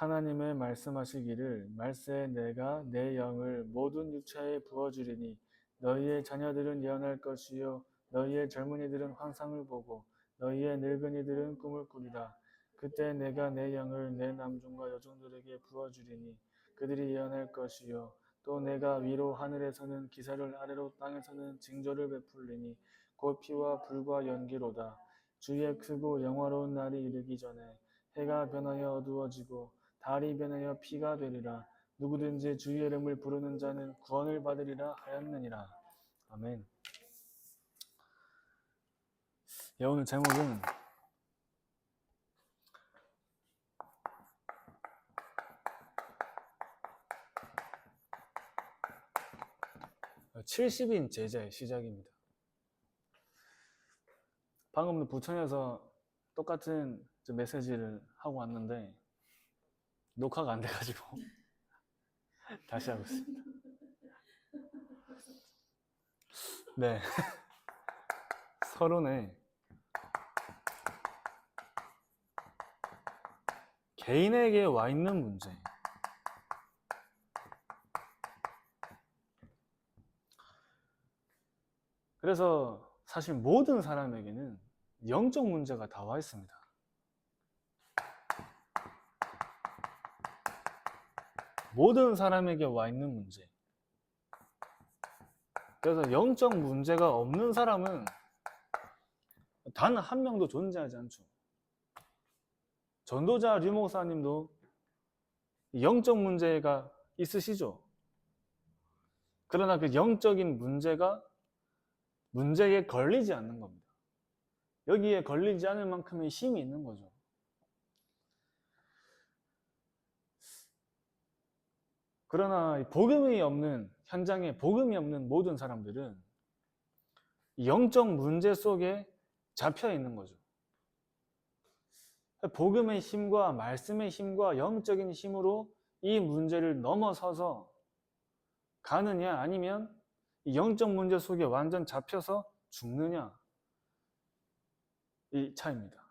하나님의 말씀하시기를 말세 내가 내 영을 모든 육체에 부어주리니 너희의 자녀들은 예언할 것이요 너희의 젊은이들은 환상을 보고 너희의 늙은이들은 꿈을 꾸리라. 그때 내가 내 영을 내 남종과 여종들에게 부어주리니 그들이 예언할 것이요 또 내가 위로 하늘에서는 기사를 아래로 땅에서는 징조를 베풀리니 곧 피와 불과 연기로다. 주의 크고 영화로운 날이 이르기 전에 해가 변하여 어두워지고 달이 변하여 피가 되리라. 누구든지 주의 이름을 부르는 자는 구원을 받으리라 하였느니라. 아멘. 예, 오늘 제목은 70인 제자의 시작입니다. 방금 부천에서 똑같은 메시지를 하고 왔는데 녹화가 안 돼가지고 다시 하고 있습니다. 네. 서론에 개인에게 와 있는 문제. 그래서 사실 모든 사람에게는 영적 문제가 다 와 있습니다. 모든 사람에게 와 있는 문제. 그래서 영적 문제가 없는 사람은 단 한 명도 존재하지 않죠. 전도자 류 목사님도 영적 문제가 있으시죠. 그러나 그 영적인 문제에 걸리지 않는 겁니다. 여기에 걸리지 않을 만큼의 힘이 있는 거죠. 그러나 현장에 복음이 없는 모든 사람들은 영적 문제 속에 잡혀 있는 거죠. 복음의 힘과 말씀의 힘과 영적인 힘으로 이 문제를 넘어서서 가느냐 아니면 영적 문제 속에 완전 잡혀서 죽느냐, 이 차이입니다.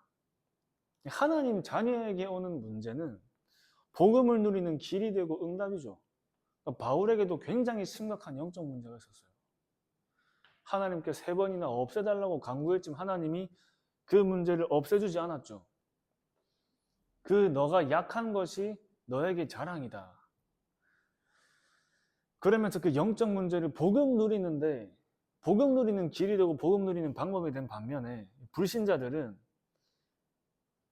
하나님 자녀에게 오는 문제는 복음을 누리는 길이 되고 응답이죠. 바울에게도 굉장히 심각한 영적 문제가 있었어요. 하나님께 3번이나 없애달라고 간구했지만 하나님이 그 문제를 없애주지 않았죠. 너가 약한 것이 너에게 자랑이다. 그러면서 그 영적 문제를 복음 누리는 길이 되고 복음 누리는 방법이 된 반면에 불신자들은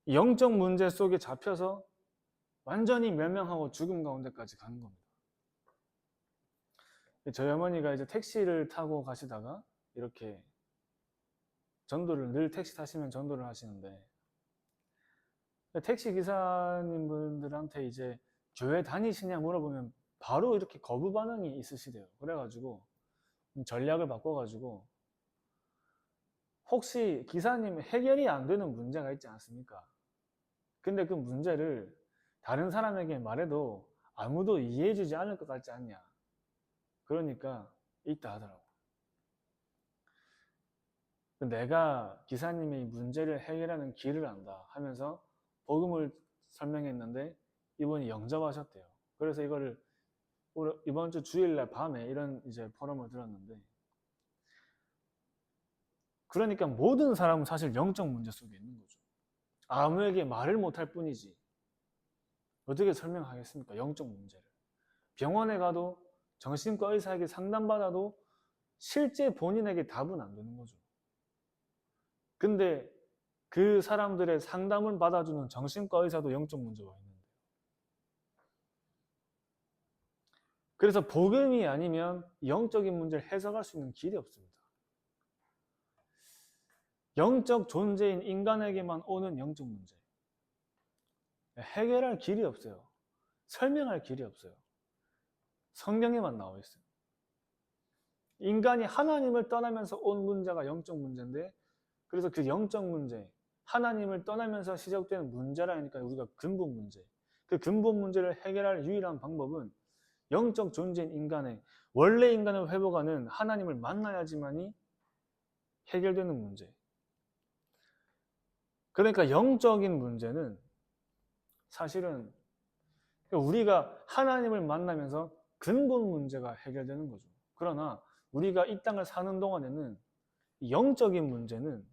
영적 문제 속에 잡혀서 완전히 멸망하고 죽음 가운데까지 가는 겁니다. 저희 어머니가 이제 택시를 타고 가시다가 이렇게 늘 택시 타시면 전도를 하시는데 택시 기사님 분들한테 이제 교회 다니시냐 물어보면 바로 이렇게 거부 반응이 있으시대요. 그래가지고 전략을 바꿔가지고 혹시 기사님 해결이 안 되는 문제가 있지 않습니까? 근데 그 문제를 다른 사람에게 말해도 아무도 이해해주지 않을 것 같지 않냐. 그러니까 있다 하더라고. 내가 기사님의 문제를 해결하는 길을 안다 하면서 복음을 설명했는데 이분이 영접하셨대요. 그래서 이거를 이번 주 주일날 밤에 이런 이제 포럼을 들었는데, 그러니까 모든 사람은 사실 영적 문제 속에 있는 거죠. 아무에게 말을 못할 뿐이지 어떻게 설명하겠습니까? 영적 문제를. 병원에 가도 정신과 의사에게 상담받아도 실제 본인에게 답은 안 되는 거죠. 근데 그 사람들의 상담을 받아주는 정신과 의사도 영적 문제가 있는데, 그래서 복음이 아니면 영적인 문제를 해석할 수 있는 길이 없습니다. 영적 존재인 인간에게만 오는 영적 문제, 해결할 길이 없어요. 설명할 길이 없어요. 성경에만 나와 있어요. 인간이 하나님을 떠나면서 온 문제가 영적 문제인데, 그래서 그 영적 문제, 하나님을 떠나면서 시작되는 문제라 하니까 우리가 근본 문제, 그 근본 문제를 해결할 유일한 방법은 영적 존재인 원래 인간을 회복하는 하나님을 만나야지만이 해결되는 문제. 그러니까 영적인 문제는 사실은 우리가 하나님을 만나면서 근본 문제가 해결되는 거죠. 그러나 우리가 이 땅을 사는 동안에는 영적인 문제는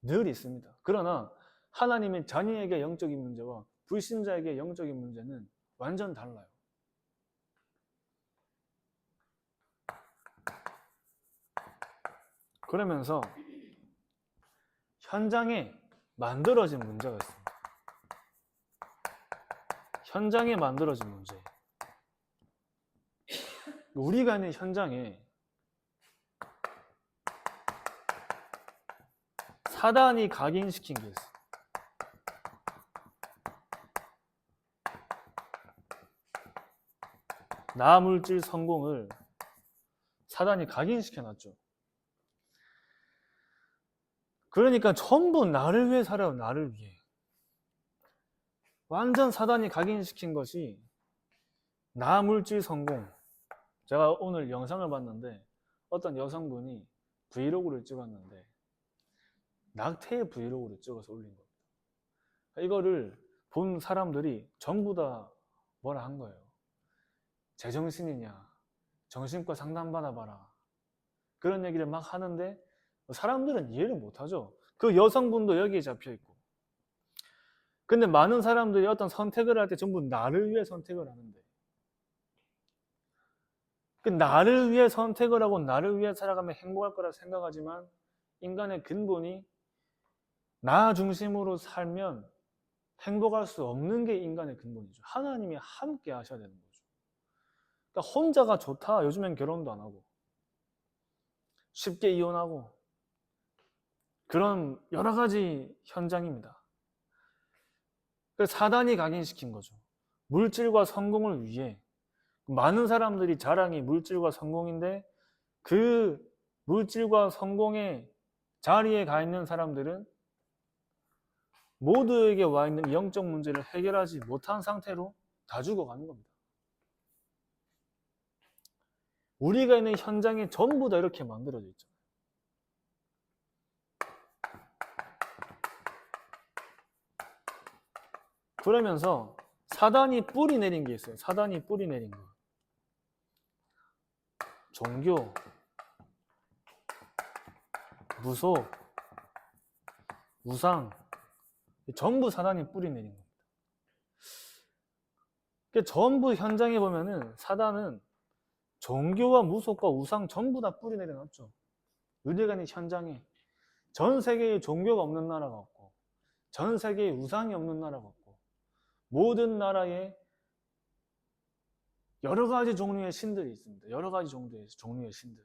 늘 있습니다. 그러나 하나님의 자녀에게 영적인 문제와 불신자에게 영적인 문제는 완전 달라요. 그러면서 현장에 만들어진 문제가 있습니다. 현장에 만들어진 문제. 우리가 있는 현장에 사단이 각인시킨 게 있어요. 나 물질 성공을 사단이 각인시켜 놨죠. 그러니까 전부 나를 위해 살아요. 나를 위해. 완전 사단이 각인시킨 것이 나 물질 성공. 제가 오늘 영상을 봤는데 어떤 여성분이 브이로그를 찍었는데 낙태의 브이로그를 찍어서 올린 겁니다. 이거를 본 사람들이 전부 다 뭐라 한 거예요. 제정신이냐, 정신과 상담 받아봐라, 그런 얘기를 막 하는데 사람들은 이해를 못하죠. 그 여성분도 여기에 잡혀있고. 근데 많은 사람들이 어떤 선택을 할 때 전부 나를 위해 선택을 하는데, 그 나를 위해 선택을 하고 나를 위해 살아가면 행복할 거라 생각하지만 인간의 근본이 나 중심으로 살면 행복할 수 없는 게 인간의 근본이죠. 하나님이 함께 하셔야 되는 거죠. 그러니까 혼자가 좋다. 요즘엔 결혼도 안 하고 쉽게 이혼하고 그런 여러 가지 현장입니다. 사단이 각인시킨 거죠. 물질과 성공을 위해 많은 사람들이 자랑이 물질과 성공인데 그 물질과 성공의 자리에 가 있는 사람들은 모두에게 와 있는 영적 문제를 해결하지 못한 상태로 다 죽어가는 겁니다. 우리가 있는 현장에 전부 다 이렇게 만들어져 있잖아요. 그러면서 사단이 뿌리 내린 게 있어요. 사단이 뿌리 내린 거. 종교, 무속, 우상, 전부 사단이 뿌리 내린 겁니다. 전부 현장에 보면은 사단은 종교와 무속과 우상 전부 다 뿌리 내려놨죠. 우리가 있는 현장에 전 세계에 종교가 없는 나라가 없고 전 세계에 우상이 없는 나라가 없고 모든 나라에 여러 가지 종류의 신들이 있습니다. 여러 가지 종류의 신들.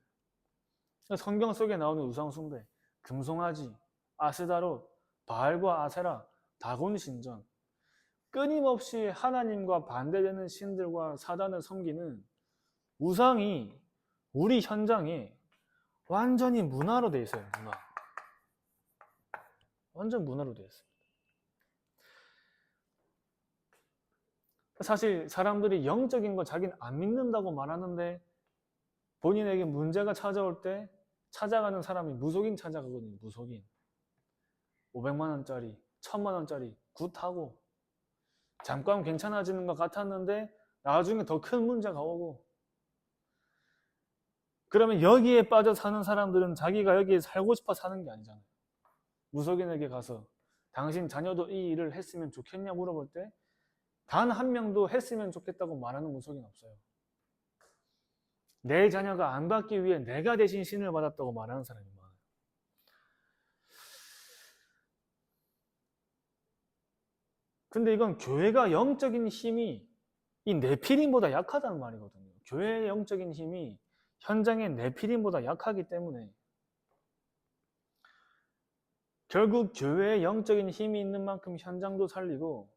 성경 속에 나오는 우상 숭배, 금송아지, 아스다롯, 바알과 아세라, 다곤 신전, 끊임없이 하나님과 반대되는 신들과 사단을 섬기는 우상이 우리 현장에 완전히 문화로 되어 있어요. 문화. 완전 문화로 되어 있습니다. 사실 사람들이 영적인 거 자기는 안 믿는다고 말하는데 본인에게 문제가 찾아올 때 찾아가는 사람이 무속인 찾아가거든요. 무속인. 500만 원짜리, 1000만 원짜리 굿하고 잠깐 괜찮아지는 것 같았는데 나중에 더 큰 문제가 오고, 그러면 여기에 빠져 사는 사람들은 자기가 여기에 살고 싶어 사는 게 아니잖아요. 무속인에게 가서 당신 자녀도 이 일을 했으면 좋겠냐 물어볼 때 단 한 명도 했으면 좋겠다고 말하는 무속인 없어요. 내 자녀가 안 받기 위해 내가 대신 신을 받았다고 말하는 사람이 많아요. 근데 이건 교회가 영적인 힘이 이 네피림보다 약하다는 말이거든요. 교회의 영적인 힘이 현장의 네피림보다 약하기 때문에 결국 교회의 영적인 힘이 있는 만큼 현장도 살리고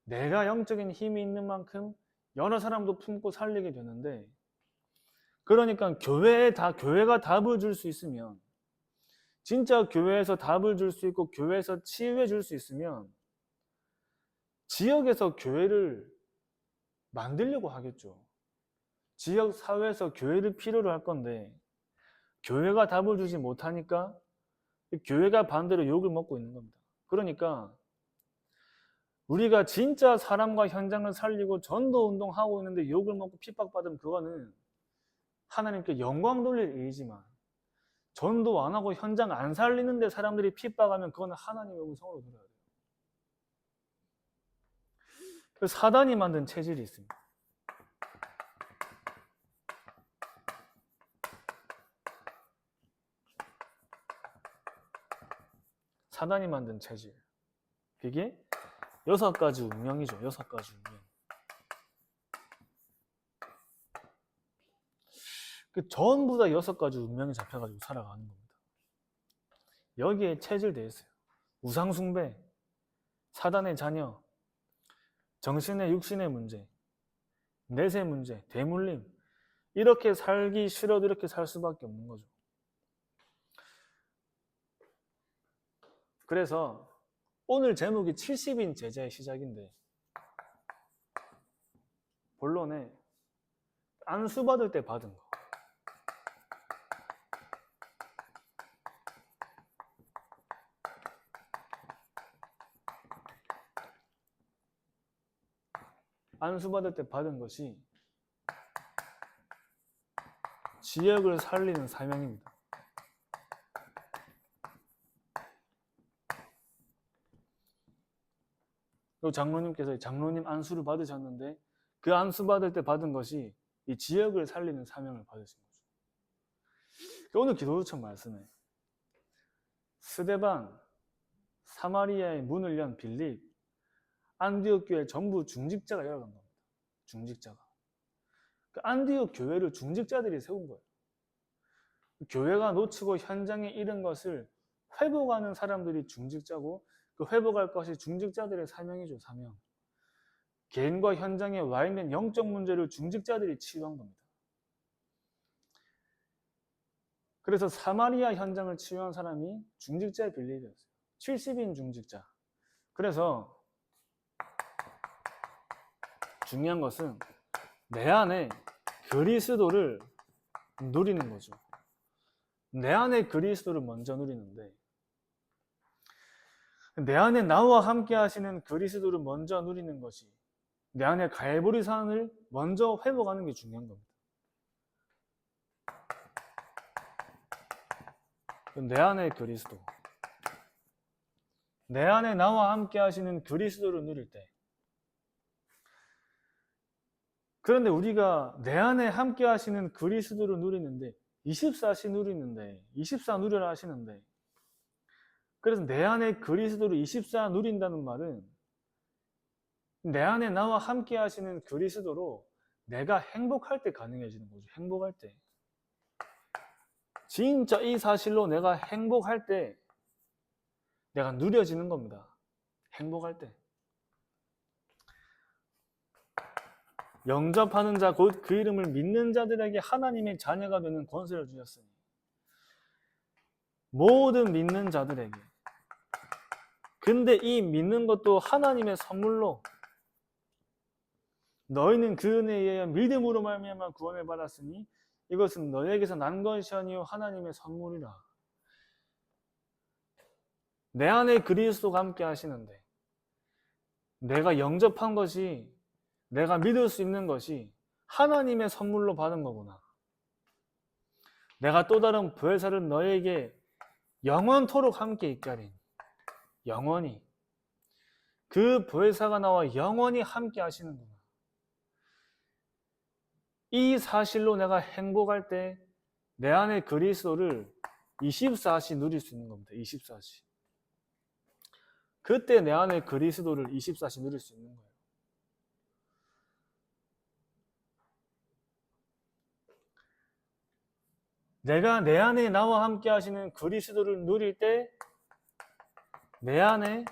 내가 영적인 힘이 있는 만큼 여러 사람도 품고 살리게 되는데, 그러니까 교회가 답을 줄 수 있으면, 진짜 교회에서 답을 줄 수 있고 교회에서 치유해 줄 수 있으면 지역에서 교회를 만들려고 하겠죠. 지역 사회에서 교회를 필요로 할 건데 교회가 답을 주지 못하니까 교회가 반대로 욕을 먹고 있는 겁니다. 그러니까 우리가 진짜 사람과 현장을 살리고 전도 운동하고 있는데 욕을 먹고 핍박받으면 그거는 하나님께 영광 돌릴 일이지만, 전도 안 하고 현장 안 살리는데 사람들이 핍박하면 그거는 하나님의 음성으로 들어야 돼요. 그 사단이 만든 체질이 있습니다. 사단이 만든 체질. 그게 6가지 운명이죠. 6가지 운명. 그 전부 다 6가지 운명이 잡혀가지고 살아가는 겁니다. 여기에 체질되어 있어요. 우상숭배, 사단의 자녀, 정신의 육신의 문제, 내세 문제, 대물림. 이렇게 살기 싫어도 이렇게 살 수밖에 없는 거죠. 그래서 오늘 제목이 70인 제자의 시작인데, 본론에 안수 받을 때 받은 거. 안수 받을 때 받은 것이 지역을 살리는 사명입니다. 또 장로님께서 장로님 안수를 받으셨는데 그 안수 받을 때 받은 것이 이 지역을 살리는 사명을 받으신 거죠. 오늘 기도요청 말씀에 스데반, 사마리아의 문을 연 빌립, 안디옥 교회 전부 중직자가 열어간 겁니다. 중직자가. 그 안디옥 교회를 중직자들이 세운 거예요. 교회가 놓치고 현장에 잃은 것을 회복하는 사람들이 중직자고, 그 회복할 것이 중직자들의 사명이죠. 사명. 개인과 현장에 와 있는 영적 문제를 중직자들이 치유한 겁니다. 그래서 사마리아 현장을 치유한 사람이 중직자의 빌립이었어요. 70인 중직자. 그래서 중요한 것은 내 안에 그리스도를 누리는 거죠. 내 안에 그리스도를 먼저 누리는데, 내 안에 나와 함께 하시는 그리스도를 먼저 누리는 것이, 내 안에 갈보리산을 먼저 회복하는 게 중요한 겁니다. 내 안에 그리스도, 내 안에 나와 함께 하시는 그리스도를 누릴 때, 그런데 우리가 내 안에 함께 하시는 그리스도를 누리는데 24시 누리는데 24 누려라 하시는데, 그래서 내 안에 그리스도를 24 누린다는 말은 내 안에 나와 함께 하시는 그리스도로 내가 행복할 때 가능해지는 거죠. 행복할 때. 진짜 이 사실로 내가 행복할 때 내가 누려지는 겁니다. 행복할 때. 영접하는 자 곧 그 이름을 믿는 자들에게 하나님의 자녀가 되는 권세를 주셨으니, 모든 믿는 자들에게. 근데 이 믿는 것도 하나님의 선물로, 너희는 그 은혜에 의하여 믿음으로 말미암아 구원을 받았으니 이것은 너희에게서 난 것이 아니요 하나님의 선물이라. 내 안에 그리스도가 함께 하시는데, 내가 영접한 것이, 내가 믿을 수 있는 것이 하나님의 선물로 받은 거구나. 내가 또 다른 보혜사를 너에게 영원토록 함께 있게 하리니, 영원히 그 보혜사가 나와 영원히 함께 하시는구나. 이 사실로 내가 행복할 때 내 안에 그리스도를 24시 누릴 수 있는 겁니다. 24시. 그때 내 안에 그리스도를 24시 누릴 수 있는 거예요. 내가 내 안에 나와 함께 하시는 그리스도를 누릴 때 내 안에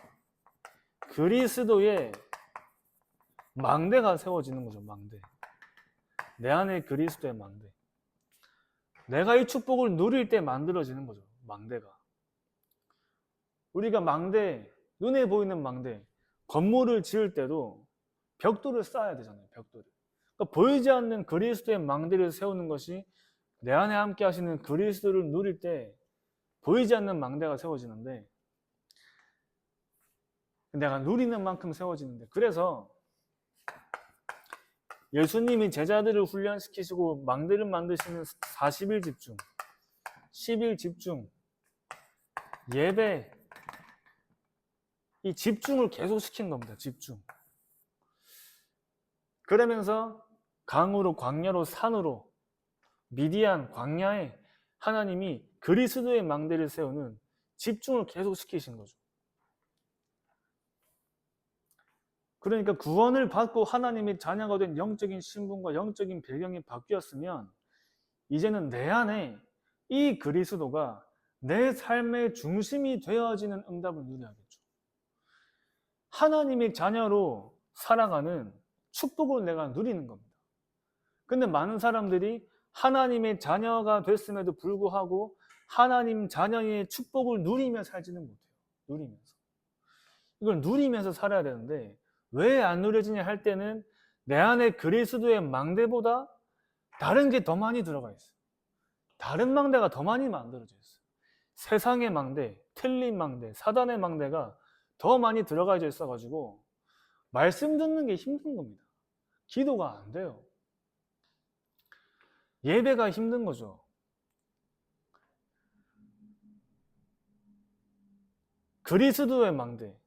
그리스도의 망대가 세워지는 거죠. 망대. 내 안에 그리스도의 망대. 내가 이 축복을 누릴 때 만들어지는 거죠. 망대가. 우리가 망대, 눈에 보이는 망대, 건물을 지을 때도 벽돌을 쌓아야 되잖아요. 벽돌을. 그러니까 보이지 않는 그리스도의 망대를 세우는 것이, 내 안에 함께 하시는 그리스도를 누릴 때 보이지 않는 망대가 세워지는데, 내가 누리는 만큼 세워지는데, 그래서 예수님이 제자들을 훈련시키시고 망대를 만드시는 40일 집중, 10일 집중, 예배, 이 집중을 계속 시킨 겁니다. 집중. 그러면서 강으로, 광야로, 산으로, 미디안, 광야에 하나님이 그리스도의 망대를 세우는 집중을 계속 시키신 거죠. 그러니까 구원을 받고 하나님의 자녀가 된 영적인 신분과 영적인 배경이 바뀌었으면 이제는 내 안에 이 그리스도가 내 삶의 중심이 되어지는 응답을 누려야겠죠. 하나님의 자녀로 살아가는 축복을 내가 누리는 겁니다. 근데 많은 사람들이 하나님의 자녀가 됐음에도 불구하고 하나님 자녀의 축복을 누리며 살지는 못해요. 누리면서. 이걸 누리면서 살아야 되는데 왜 안 누려지냐 할 때는 내 안에 그리스도의 망대보다 다른 게 더 많이 들어가 있어요. 다른 망대가 더 많이 만들어져 있어요. 세상의 망대, 틀린 망대, 사단의 망대가 더 많이 들어가져 있어가지고 말씀 듣는 게 힘든 겁니다. 기도가 안 돼요. 예배가 힘든 거죠. 그리스도의 망대.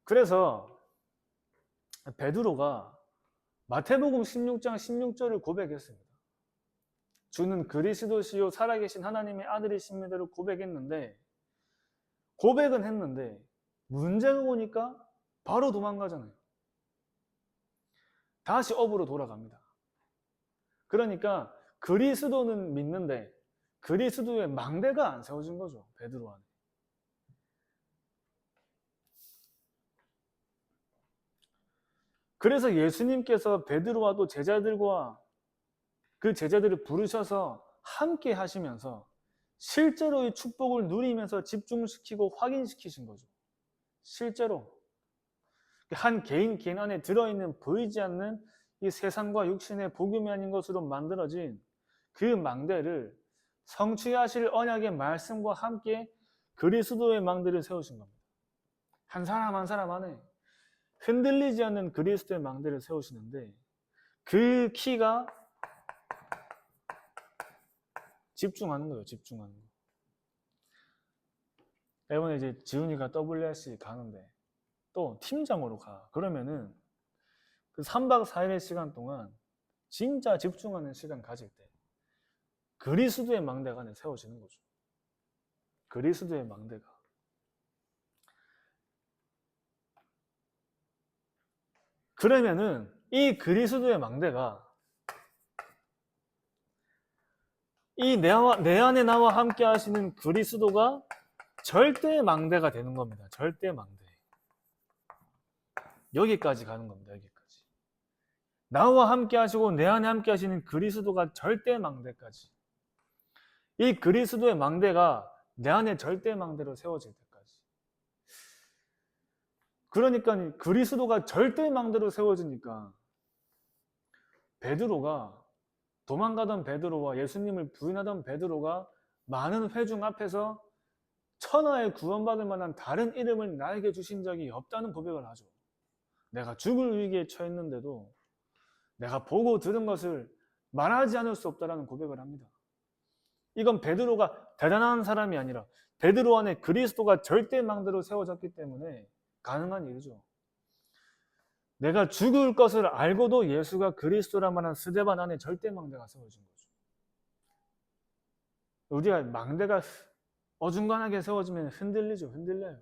그래서 베드로가 마태복음 16장 16절을 고백했습니다. 주는 그리스도시요 살아계신 하나님의 아들이십니다를 고백했는데, 고백은 했는데 문제가 오니까 바로 도망가잖아요. 다시 업으로 돌아갑니다. 그러니까 그리스도는 믿는데 그리스도의 망대가 안 세워진 거죠. 베드로 안에. 그래서 예수님께서 베드로와 또 제자들과 그 제자들을 부르셔서 함께 하시면서 실제로 이 축복을 누리면서 집중시키고 확인시키신 거죠. 실제로 한 개인 안에 들어있는 보이지 않는 이 세상과 육신의 복음이 아닌 것으로 만들어진 그 망대를 성취하실 언약의 말씀과 함께 그리스도의 망대를 세우신 겁니다. 한 사람 한 사람 안에 흔들리지 않는 그리스도의 망대를 세우시는데 그 키가 집중하는 거예요. 집중하는 거. 이번에 이제 지훈이가 WRC 가는데 또 팀장으로 가. 그러면은 그 3박 4일의 시간 동안 진짜 집중하는 시간 가질 때 그리스도의 망대가 안에 세워지는 거죠. 그리스도의 망대가. 그러면은 이 그리스도의 망대가 이 내 안에 나와 함께 하시는 그리스도가 절대 망대가 되는 겁니다. 절대 망대. 여기까지 가는 겁니다. 여기까지. 나와 함께 하시고 내 안에 함께 하시는 그리스도가 절대 망대까지. 이 그리스도의 망대가 내 안에 절대 망대로 세워질 때까지. 그러니까 그리스도가 절대 망대로 세워지니까 베드로가 도망가던 베드로와 예수님을 부인하던 베드로가 많은 회중 앞에서 천하에 구원받을 만한 다른 이름을 나에게 주신 적이 없다는 고백을 하죠. 내가 죽을 위기에 처했는데도 내가 보고 들은 것을 말하지 않을 수 없다라는 고백을 합니다. 이건 베드로가 대단한 사람이 아니라 베드로 안에 그리스도가 절대 망대로 세워졌기 때문에 가능한 일이죠. 내가 죽을 것을 알고도 예수가 그리스도란 말한 스데반 안에 절대 망대가 세워진 거죠. 우리가 망대가 어중간하게 세워지면 흔들리죠. 흔들려요.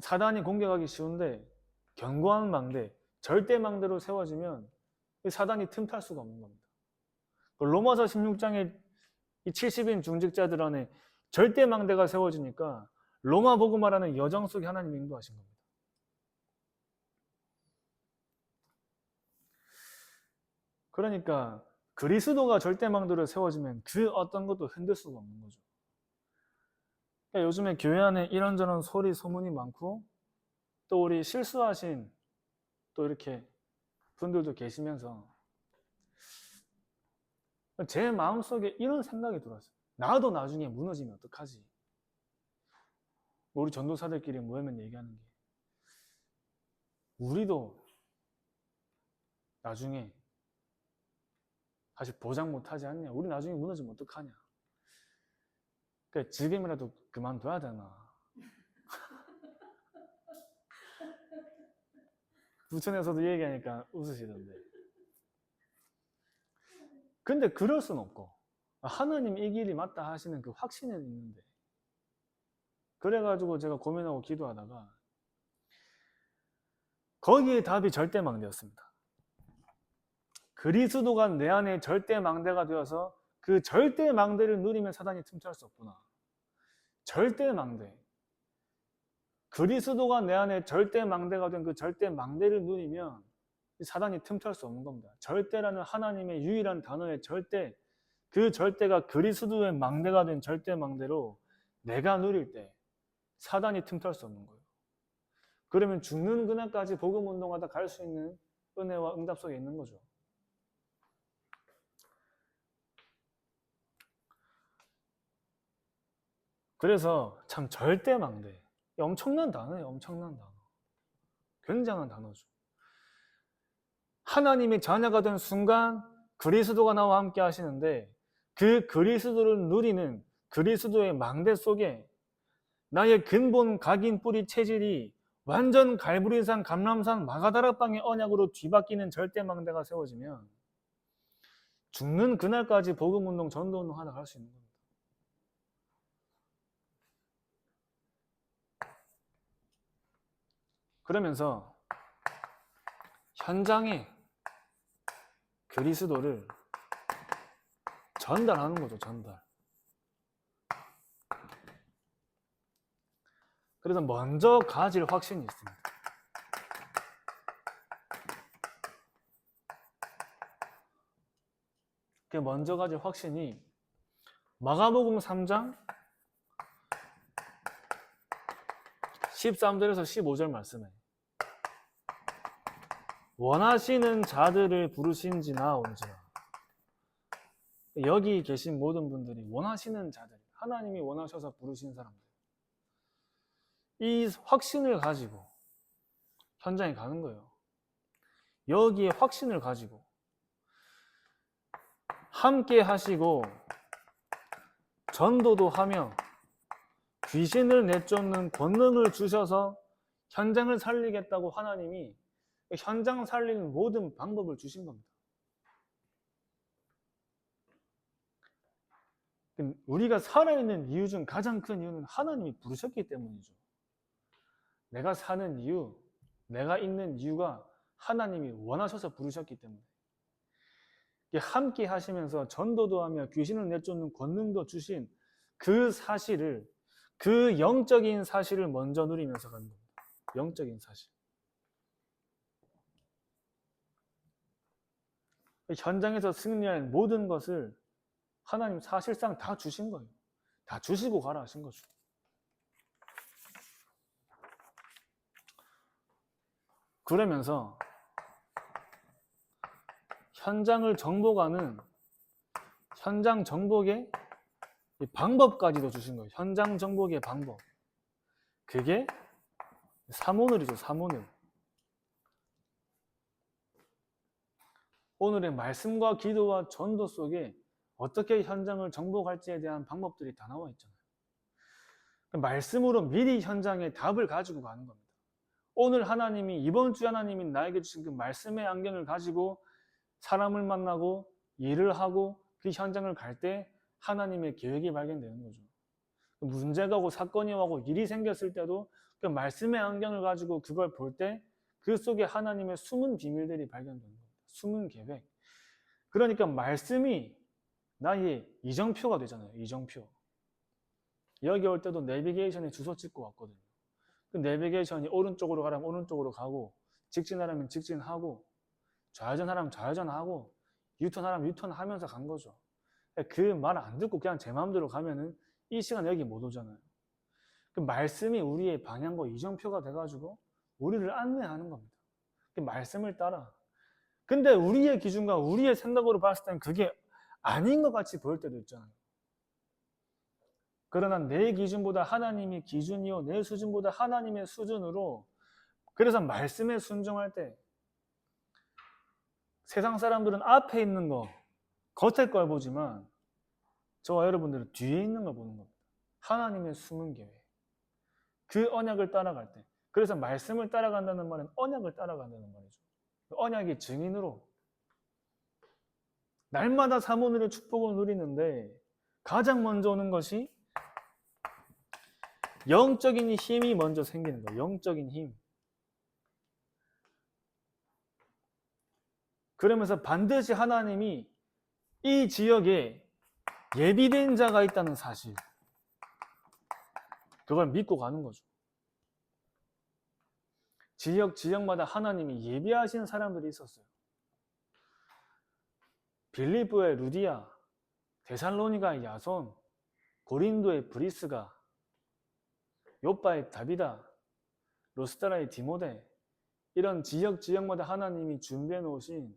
사단이 공격하기 쉬운데 견고한 망대, 절대 망대로 세워지면 사단이 틈탈 수가 없는 겁니다. 로마서 16장에 이 70인 중직자들 안에 절대 망대가 세워지니까 로마 복음화라는 여정 속에 하나님이 인도하신 겁니다. 그러니까 그리스도가 절대 망대로 세워지면 그 어떤 것도 흔들 수가 없는 거죠. 그러니까 요즘에 교회 안에 이런저런 소리 소문이 많고 또 우리 실수하신 또 이렇게 분들도 계시면서 제 마음속에 이런 생각이 들었어요. 나도 나중에 무너지면 어떡하지? 우리 전도사들끼리 모이면 얘기하는 게, 우리도 나중에 사실 보장 못하지 않냐, 우리 나중에 무너지면 어떡하냐, 그러니까 지금이라도 그만둬야 되나. 부천에서도 얘기하니까 웃으시던데. 근데 그럴 순 없고, 하나님 이 길이 맞다 하시는 그 확신은 있는데, 그래가지고 제가 고민하고 기도하다가 거기에 답이 절대망대였습니다. 그리스도가 내 안에 절대망대가 되어서 그 절대망대를 누리면 사단이 틈탈 수 없구나. 절대망대. 그리스도가 내 안에 절대망대가 된 그 절대망대를 누리면 사단이 틈탈 수 없는 겁니다. 절대라는 하나님의 유일한 단어의 절대, 그 절대가 그리스도의 망대가 된 절대망대로 내가 누릴 때 사단이 틈탈 수 없는 거예요. 그러면 죽는 그날까지 복음 운동하다 갈 수 있는 은혜와 응답 속에 있는 거죠. 그래서 참 절대망대, 엄청난 단어예요. 엄청난 단어. 굉장한 단어죠. 하나님의 자녀가 된 순간 그리스도가 나와 함께 하시는데, 그 그리스도를 누리는 그리스도의 망대 속에 나의 근본 각인 뿌리 체질이 완전 갈보리산 감람산 마가다락방의 언약으로 뒤바뀌는 절대망대가 세워지면 죽는 그날까지 복음운동 전도운동 하다 갈 수 있는 겁니다. 그러면서 현장에 그리스도를 전달하는 거죠. 전달. 그래서 먼저 가질 확신이 있습니다. 그 먼저 가질 확신이 마가복음 3장 13절에서 15절 말씀에 원하시는 자들을 부르신지나 온지나, 여기 계신 모든 분들이 원하시는 자들, 하나님이 원하셔서 부르신 사람들, 이 확신을 가지고 현장에 가는 거예요. 여기에 확신을 가지고 함께 하시고 전도도 하며 귀신을 내쫓는 권능을 주셔서 현장을 살리겠다고 하나님이 현장 살리는 모든 방법을 주신 겁니다. 우리가 살아있는 이유 중 가장 큰 이유는 하나님이 부르셨기 때문이죠. 내가 사는 이유, 내가 있는 이유가 하나님이 원하셔서 부르셨기 때문에. 함께 하시면서 전도도 하며 귀신을 내쫓는 권능도 주신 그 사실을, 그 영적인 사실을 먼저 누리면서 가는 겁니다. 영적인 사실. 현장에서 승리할 모든 것을 하나님 사실상 다 주신 거예요. 다 주시고 가라 하신 거죠. 그러면서 현장을 정복하는 현장 정복의 방법까지도 주신 거예요. 현장 정복의 방법. 그게 사모늘이죠. 사모늘. 오늘의 말씀과 기도와 전도 속에 어떻게 현장을 정복할지에 대한 방법들이 다 나와 있잖아요. 말씀으로 미리 현장에 답을 가지고 가는 겁니다. 오늘 하나님이, 이번 주 하나님이 나에게 주신 그 말씀의 안경을 가지고 사람을 만나고 일을 하고 그 현장을 갈 때 하나님의 계획이 발견되는 거죠. 문제가 오고 사건이 오고 일이 생겼을 때도 그 말씀의 안경을 가지고 그걸 볼 때 그 속에 하나님의 숨은 비밀들이 발견되는 겁니다. 숨은 계획. 그러니까 말씀이 나의 이정표가 되잖아요. 이정표. 여기 올 때도 내비게이션에 주소 찍고 왔거든요. 그 내비게이션이 오른쪽으로 가라면 오른쪽으로 가고, 직진하라면 직진하고, 좌회전하라면 좌회전하고, 유턴하라면 유턴하면서 간 거죠. 그 말 안 듣고 그냥 제 마음대로 가면은 이 시간 여기 못 오잖아요. 그 말씀이 우리의 방향과 이정표가 돼가지고 우리를 안내하는 겁니다. 그 말씀을 따라. 근데 우리의 기준과 우리의 생각으로 봤을 땐 그게 아닌 것 같이 보일 때도 있잖아요. 그러나 내 기준보다 하나님이 기준이요 내 수준보다 하나님의 수준으로, 그래서 말씀에 순종할 때 세상 사람들은 앞에 있는 거, 겉에 걸 보지만 저와 여러분들은 뒤에 있는 걸 보는 겁니다. 하나님의 숨은 계획, 그 언약을 따라갈 때. 그래서 말씀을 따라간다는 말은 언약을 따라간다는 말이죠. 언약의 증인으로 날마다 사모늘의 축복을 누리는데 가장 먼저 오는 것이 영적인 힘이 먼저 생기는 거예요. 영적인 힘. 그러면서 반드시 하나님이 이 지역에 예비된 자가 있다는 사실, 그걸 믿고 가는 거죠. 지역마다 하나님이 예비하신 사람들이 있었어요. 빌립보의 루디아, 데살로니가의 야손, 고린도의 브리스가, 요빠의 다비다, 로스트라의 디모데, 이런 지역마다 하나님이 준비해 놓으신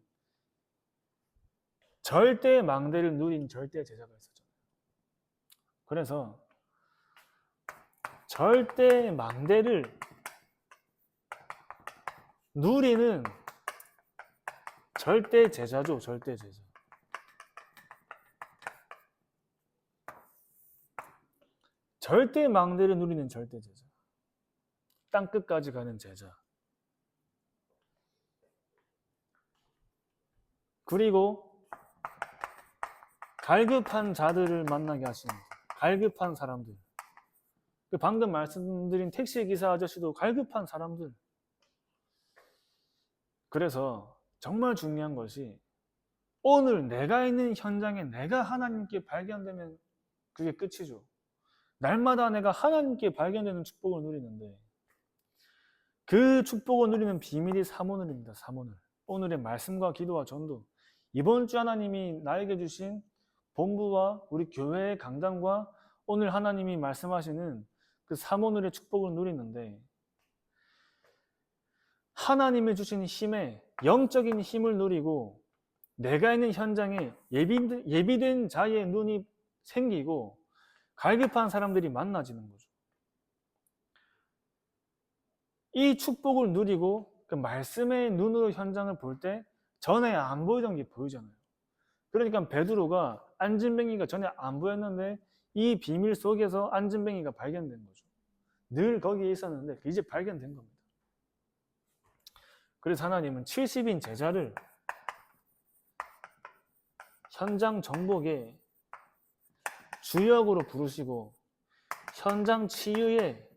절대 망대를 누린 절대 제자가 있었잖아요. 그래서 절대 망대를 누리는 절대 제자죠. 절대 제자. 절대 망대를 누리는 절대 제자. 땅끝까지 가는 제자. 그리고 갈급한 자들을 만나게 하시는, 갈급한 사람들. 방금 말씀드린 택시기사 아저씨도 갈급한 사람들. 그래서 정말 중요한 것이 오늘 내가 있는 현장에 내가 하나님께 발견되면 그게 끝이죠. 날마다 내가 하나님께 발견되는 축복을 누리는데 그 축복을 누리는 비밀이 사모늘입니다. 사모늘. 오늘의 말씀과 기도와 전도. 이번 주 하나님이 나에게 주신 본부와 우리 교회의 강단과 오늘 하나님이 말씀하시는 그 사모늘의 축복을 누리는데 하나님이 주신 힘에 영적인 힘을 누리고 내가 있는 현장에 예비된 자의 눈이 생기고 갈급한 사람들이 만나지는 거죠. 이 축복을 누리고 그 말씀의 눈으로 현장을 볼 때 전에 안 보이던 게 보이잖아요. 그러니까 베드로가 안진뱅이가 전에 안 보였는데 이 비밀 속에서 안진뱅이가 발견된 거죠. 늘 거기에 있었는데 이제 발견된 겁니다. 그래서 하나님은 70인 제자를 현장 정복의 주역으로 부르시고 현장 치유의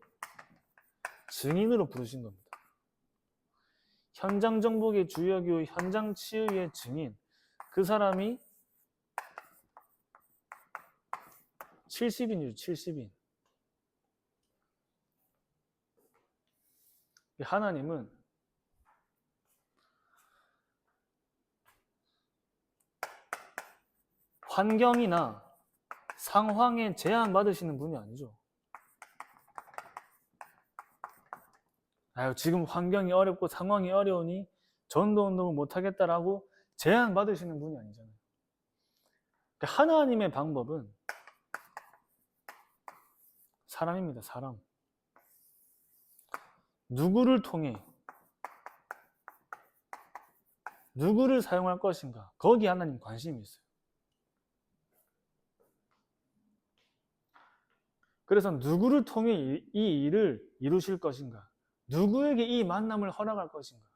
증인으로 부르신 겁니다. 현장 정복의 주역이요 현장 치유의 증인, 그 사람이 70인이죠. 70인. 하나님은 환경이나 상황에 제한받으시는 분이 아니죠. 지금 환경이 어렵고 상황이 어려우니 전도 운동을 못하겠다라고 제한받으시는 분이 아니잖아요. 하나님의 방법은 사람입니다. 사람. 누구를 통해 누구를 사용할 것인가, 거기에 하나님 관심이 있어요. 그래서 누구를 통해 이 일을 이루실 것인가, 누구에게 이 만남을 허락할 것인가,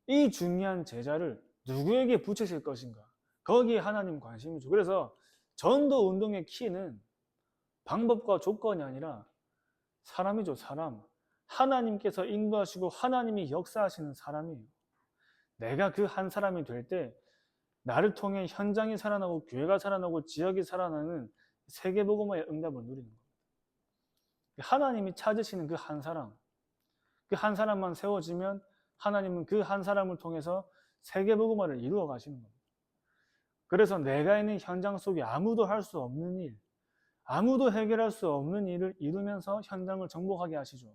이 중요한 제자를 누구에게 붙이실 것인가, 거기에 하나님 관심이죠. 그래서 전도 운동의 키는 방법과 조건이 아니라 사람이죠. 사람. 하나님께서 인도하시고 하나님이 역사하시는 사람이에요. 내가 그 한 사람이 될 때 나를 통해 현장이 살아나고 교회가 살아나고 지역이 살아나는 세계복음화의 응답을 누리는 겁니다. 하나님이 찾으시는 그 한 사람, 그 한 사람만 세워지면 하나님은 그 한 사람을 통해서 세계복음화를 이루어 가시는 겁니다. 그래서 내가 있는 현장 속에 아무도 할 수 없는 일, 아무도 해결할 수 없는 일을 이루면서 현장을 정복하게 하시죠.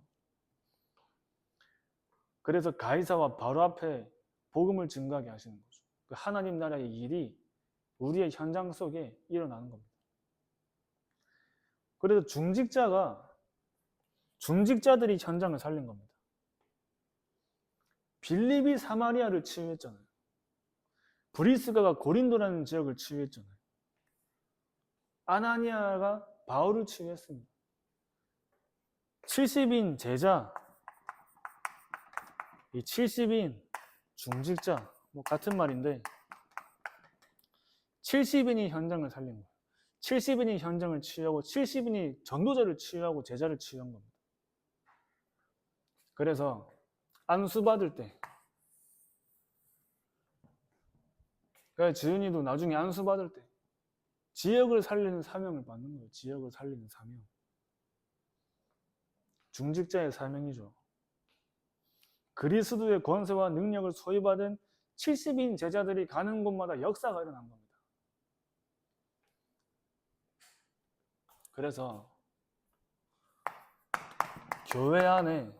그래서 가이사와 바로 앞에 복음을 증거하게 하시는 거죠. 그 하나님 나라의 일이 우리의 현장 속에 일어나는 겁니다. 그래서 중직자들이 현장을 살린 겁니다. 빌립이 사마리아를 치유했잖아요. 브리스가가 고린도라는 지역을 치유했잖아요. 아나니아가 바울을 치유했습니다. 70인 제자, 이 70인 중직자, 뭐 같은 말인데 70인이 현장을 살린 거예요. 70인이 현장을 치유하고 70인이 전도자를 치유하고 제자를 치유한 겁니다. 그래서 안수받을 때, 그러니까 지은이도 나중에 안수받을 때 지역을 살리는 사명을 받는 거예요. 지역을 살리는 사명. 중직자의 사명이죠. 그리스도의 권세와 능력을 소유받은 70인 제자들이 가는 곳마다 역사가 일어난 겁니다. 그래서 교회 안에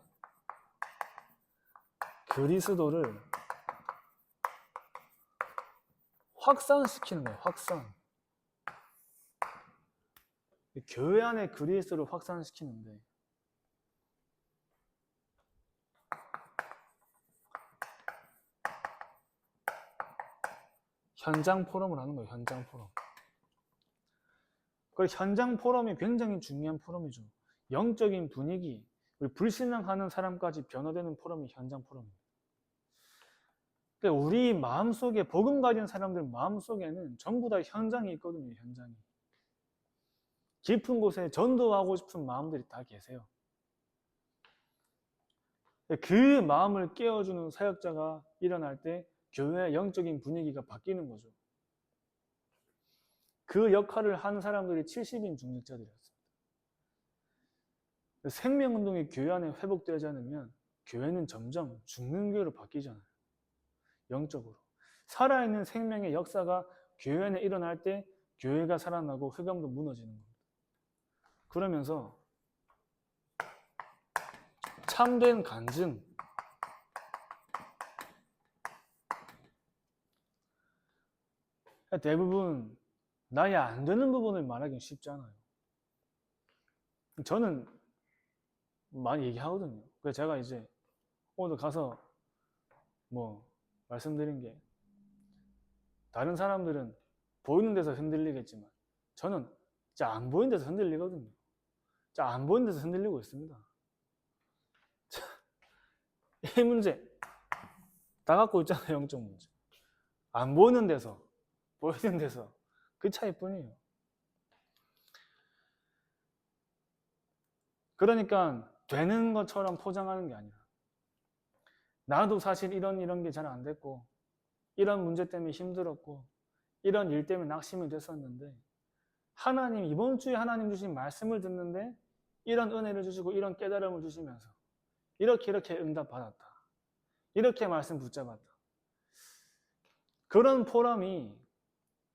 그리스도를 확산시키는 거예요. 확산. 교회 안에 그리스도를 확산시키는데 현장 포럼을 하는 거예요. 현장 포럼. 그 현장 포럼이 굉장히 중요한 포럼이죠. 영적인 분위기, 불신앙하는 사람까지 변화되는 포럼이 현장 포럼입니다. 그러니까 우리 마음속에, 복음 가진 사람들 마음속에는 전부 다 현장이 있거든요. 현장이. 깊은 곳에 전도하고 싶은 마음들이 다 계세요. 그 마음을 깨워주는 사역자가 일어날 때 교회의 영적인 분위기가 바뀌는 거죠. 그 역할을 한 사람들이 70인 중직자들이었습니다. 생명운동이 교회 안에 회복되지 않으면 교회는 점점 죽는 교회로 바뀌잖아요. 영적으로. 살아있는 생명의 역사가 교회 안에 일어날 때 교회가 살아나고 흑암도 무너지는 겁니다. 그러면서 참된 간증, 대부분 나의 안 되는 부분을 말하기는 쉽지 않아요. 저는 많이 얘기하거든요. 그래서 제가 이제 오늘 가서 뭐 말씀드린 게 다른 사람들은 보이는 데서 흔들리겠지만 저는 진짜 안 보이는 데서 흔들리거든요. 진짜 안 보이는 데서 흔들리고 있습니다. 이 문제 다 갖고 있잖아요. 영적 문제. 안 보이는 데서 보이는 데서 그 차이뿐이에요. 그러니까 되는 것처럼 포장하는 게 아니라 나도 사실 이런 게 잘 안 됐고 이런 문제 때문에 힘들었고 이런 일 때문에 낙심이 됐었는데 하나님, 이번 주에 하나님 주신 말씀을 듣는데 이런 은혜를 주시고 이런 깨달음을 주시면서 이렇게 응답 받았다. 이렇게 말씀 붙잡았다. 그런 포럼이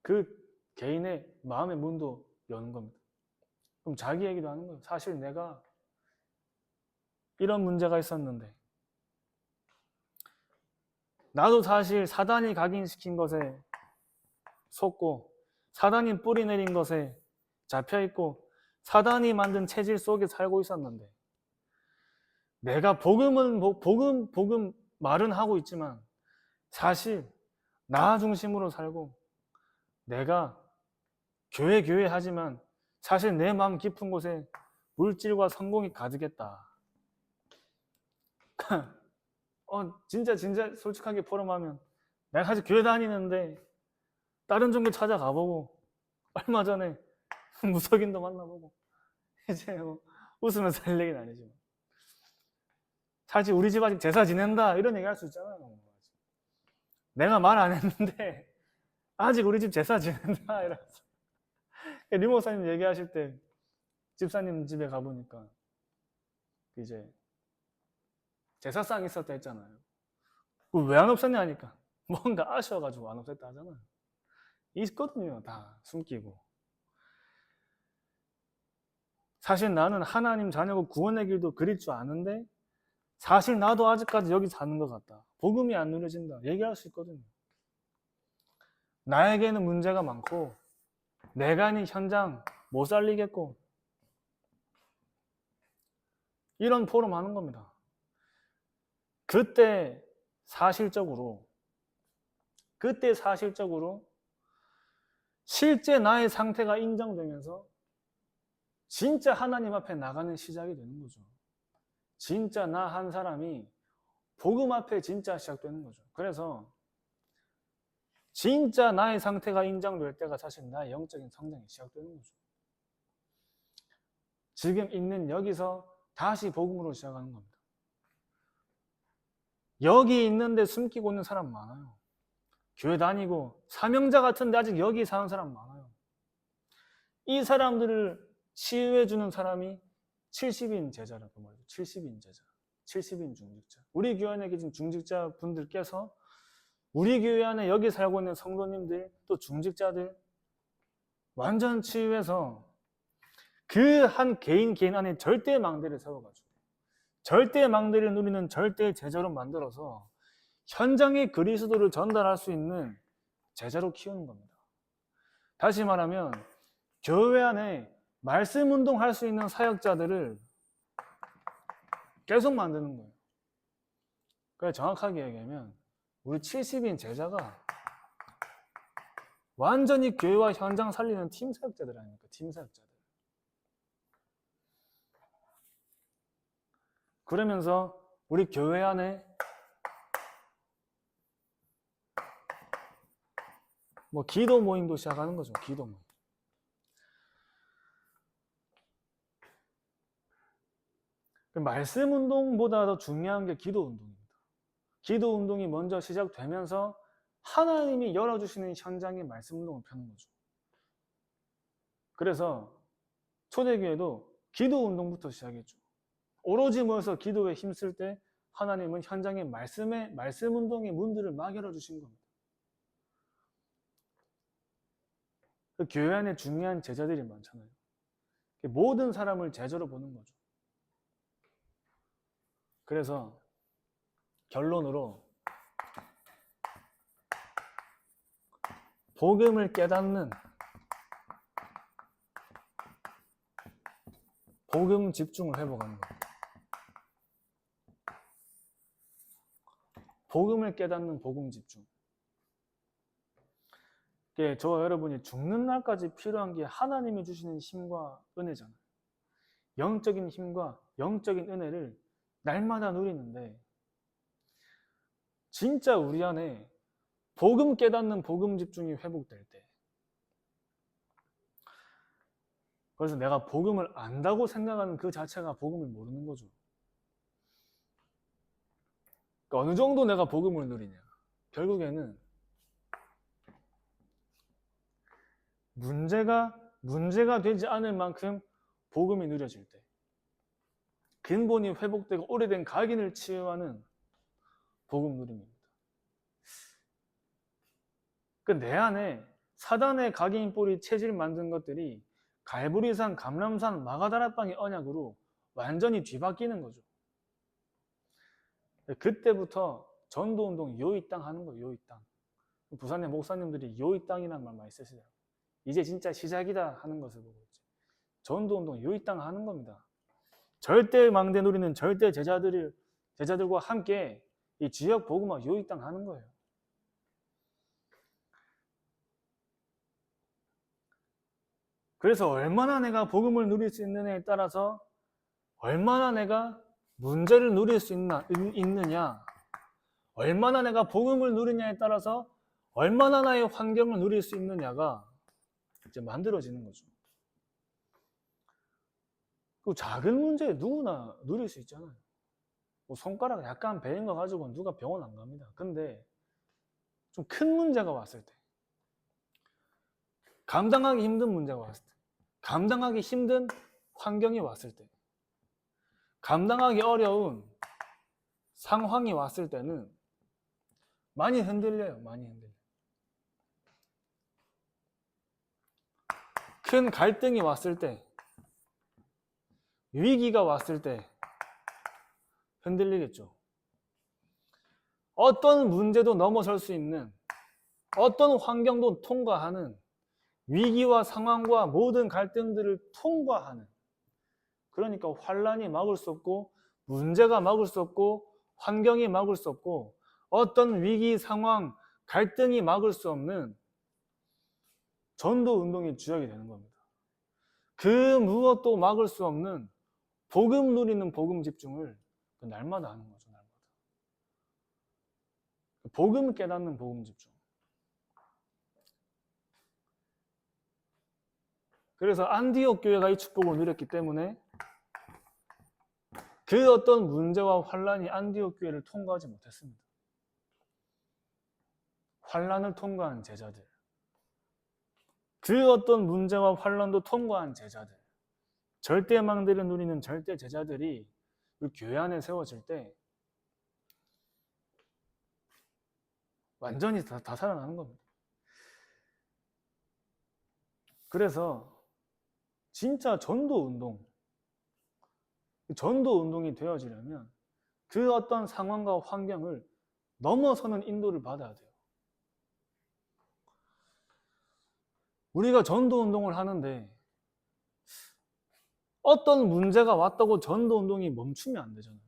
그 개인의 마음의 문도 여는 겁니다. 그럼 자기 얘기도 하는 거예요. 사실 내가 이런 문제가 있었는데 나도 사실 사단이 각인시킨 것에 속고 사단이 뿌리 내린 것에 잡혀있고 사단이 만든 체질 속에 살고 있었는데 내가 복음 말은 하고 있지만 사실 나 중심으로 살고 내가 교회 하지만 사실 내 마음 깊은 곳에 물질과 성공이 가득했다. 진짜 솔직하게 포럼하면 내가 사실 교회 다니는데 다른 종교 찾아가보고 얼마 전에 무속인도 만나보고 이제 뭐 웃으면서 할 얘기는 아니지만 사실 우리 집 아직 제사 지낸다 이런 얘기 할 수 있잖아요. 내가 말 안 했는데 아직 우리 집 제사 지낸다 이러면서 리 목사님 얘기하실 때 집사님 집에 가보니까 이제 제사상 있었다 했잖아요. 왜 안 없었냐 하니까 뭔가 아쉬워가지고 안 없었다 하잖아요. 있거든요. 다 숨기고. 사실 나는 하나님 자녀고 구원의 길도 그릴 줄 아는데 사실 나도 아직까지 여기 사는 것 같다. 복음이 안 누려진다. 얘기할 수 있거든요. 나에게는 문제가 많고 내가 있는 현장 못 살리겠고 이런 포럼 하는 겁니다. 그때 사실적으로 실제 나의 상태가 인정되면서 진짜 하나님 앞에 나가는 시작이 되는 거죠. 진짜 나 한 사람이 복음 앞에 진짜 시작되는 거죠. 그래서 진짜 나의 상태가 인정될 때가 사실 나의 영적인 성장이 시작되는 거죠. 지금 있는 여기서 다시 복음으로 시작하는 겁니다. 여기 있는데 숨기고 있는 사람 많아요. 교회 다니고 사명자 같은데 아직 여기 사는 사람 많아요. 이 사람들을 치유해 주는 사람이 70인 제자라고 말이죠. 70인 제자, 70인 중직자. 우리 교회 안에 계신 중직자 분들께서 우리 교회 안에 여기 살고 있는 성도님들, 또 중직자들 완전 치유해서 그 한 개인 안에 절대 망대를 세워가지고 절대 망대를 누리는 절대 제자로 만들어서 현장의 그리스도를 전달할 수 있는 제자로 키우는 겁니다. 다시 말하면 교회 안에 말씀 운동할 수 있는 사역자들을 계속 만드는 거예요. 그래서 정확하게 얘기하면 우리 70인 제자가 완전히 교회와 현장 살리는 팀 사역자들 아닙니까? 팀 사역자들. 그러면서 우리 교회 안에 기도 모임도 시작하는 거죠. 기도 모임. 말씀 운동보다 더 중요한 게 기도 운동입니다. 기도 운동이 먼저 시작되면서 하나님이 열어주시는 현장에 말씀 운동을 펴는 거죠. 그래서 초대교회도 기도 운동부터 시작했죠. 오로지 모여서 기도에 힘쓸 때 하나님은 현장의 말씀 운동의 문들을 막 열어주신 겁니다. 그 교회 안에 중요한 제자들이 많잖아요. 모든 사람을 제자로 보는 거죠. 그래서 결론으로 복음을 깨닫는 복음 집중을 회복하는 거예요. 복음을 깨닫는 복음 집중. 저와 여러분이 죽는 날까지 필요한 게 하나님이 주시는 힘과 은혜잖아요. 영적인 힘과 영적인 은혜를 날마다 누리는데 진짜 우리 안에 복음 깨닫는 복음 집중이 회복될 때, 그래서 내가 복음을 안다고 생각하는 그 자체가 복음을 모르는 거죠. 그러니까 어느 정도 내가 복음을 누리냐. 결국에는 문제가 되지 않을 만큼 복음이 누려질 때, 근본이 회복되고 오래된 각인을 치유하는 복음 누림입니다. 내 안에 사단의 각인 뿌리 체질 만든 것들이 갈보리산, 감람산, 마가다라방의 언약으로 완전히 뒤바뀌는 거죠. 그때부터 전도운동 요이 땅 하는 거예요. 요이 땅. 부산의 목사님들이 요이 땅이라는 말 많이 쓰시더라고요. 이제 진짜 시작이다 하는 것을 보고 있지. 전도운동 요이 땅 하는 겁니다. 절대 망대 누리는 절대 제자들과 함께 이 지역 복음화 요이 땅 하는 거예요. 그래서 얼마나 내가 복음을 누릴 수 있느냐에 따라서 얼마나 내가 문제를 누릴 수 있느냐, 얼마나 내가 복음을 누리냐에 따라서 얼마나 나의 환경을 누릴 수 있느냐가 이제 만들어지는 거죠. 그 작은 문제 누구나 누릴 수 있잖아요. 손가락 약간 베인 거 가지고 누가 병원 안 갑니다. 근데 좀 큰 문제가 왔을 때, 감당하기 힘든 문제가 왔을 때, 감당하기 힘든 환경이 왔을 때, 감당하기 어려운 상황이 왔을 때는 많이 흔들려요. 많이 흔들려요. 큰 갈등이 왔을 때, 위기가 왔을 때 흔들리겠죠. 어떤 문제도 넘어설 수 있는, 어떤 환경도 통과하는, 위기와 상황과 모든 갈등들을 통과하는 그러니까 환란이 막을 수 없고 문제가 막을 수 없고 환경이 막을 수 없고 어떤 위기 상황, 갈등이 막을 수 없는 전도 운동이 주역이 되는 겁니다. 그 무엇도 막을 수 없는 복음 누리는 복음 집중을 날마다 하는 거죠. 날마다. 복음 깨닫는 복음 집중. 그래서 안디옥 교회가 이 축복을 누렸기 때문에 그 어떤 문제와 환란이 안디옥 교회를 통과하지 못했습니다. 환란을 통과한 제자들, 그 어떤 문제와 환란도 통과한 제자들, 절대망대를 누리는 절대 제자들이 우리 교회 안에 세워질 때 완전히 다 살아나는 겁니다. 그래서 진짜 전도 운동이 되어지려면 그 어떤 상황과 환경을 넘어서는 인도를 받아야 돼요. 우리가 전도 운동을 하는데 어떤 문제가 왔다고 전도 운동이 멈추면 안 되잖아요.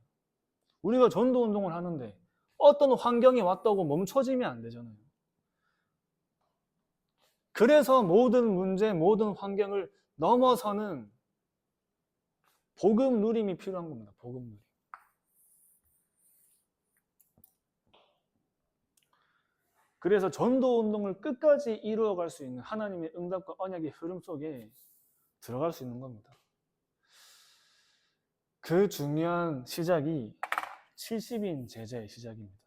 우리가 전도 운동을 하는데 어떤 환경이 왔다고 멈춰지면 안 되잖아요. 그래서 모든 문제, 모든 환경을 넘어서는 복음 누림이 필요한 겁니다. 복음 누림. 그래서 전도 운동을 끝까지 이루어갈 수 있는 하나님의 응답과 언약의 흐름 속에 들어갈 수 있는 겁니다. 그 중요한 시작이 70인 제자의 시작입니다.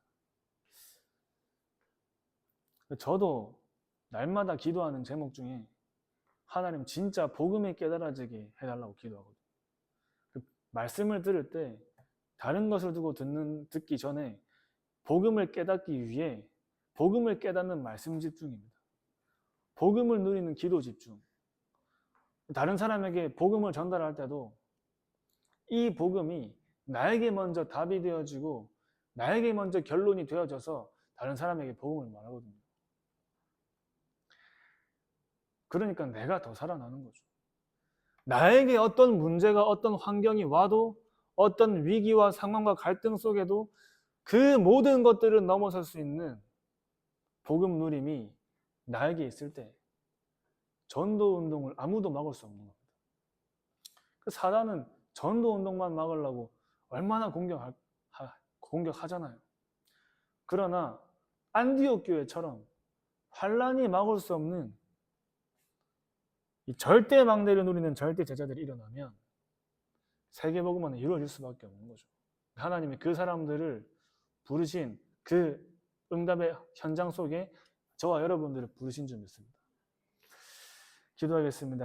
저도 날마다 기도하는 제목 중에 하나님 진짜 복음에 깨달아지게 해달라고 기도하거든요. 그 말씀을 들을 때 다른 것을 두고 듣기 전에 복음을 깨닫기 위해 복음을 깨닫는 말씀 집중입니다. 복음을 누리는 기도 집중. 다른 사람에게 복음을 전달할 때도 이 복음이 나에게 먼저 답이 되어지고 나에게 먼저 결론이 되어져서 다른 사람에게 복음을 말하거든요. 그러니까 내가 더 살아나는 거죠. 나에게 어떤 문제가 어떤 환경이 와도 어떤 위기와 상황과 갈등 속에도 그 모든 것들을 넘어설 수 있는 복음 누림이 나에게 있을 때 전도 운동을 아무도 막을 수 없는 겁니다. 그 사단은 전도 운동만 막으려고 얼마나 공격하잖아요. 그러나 안디옥 교회처럼 환란이 막을 수 없는 이 절대 망대를 누리는 절대 제자들이 일어나면 세계복음화는 이루어질 수밖에 없는 거죠. 하나님이 그 사람들을 부르신 그 응답의 현장 속에 저와 여러분들을 부르신 줄 믿습니다. 기도하겠습니다.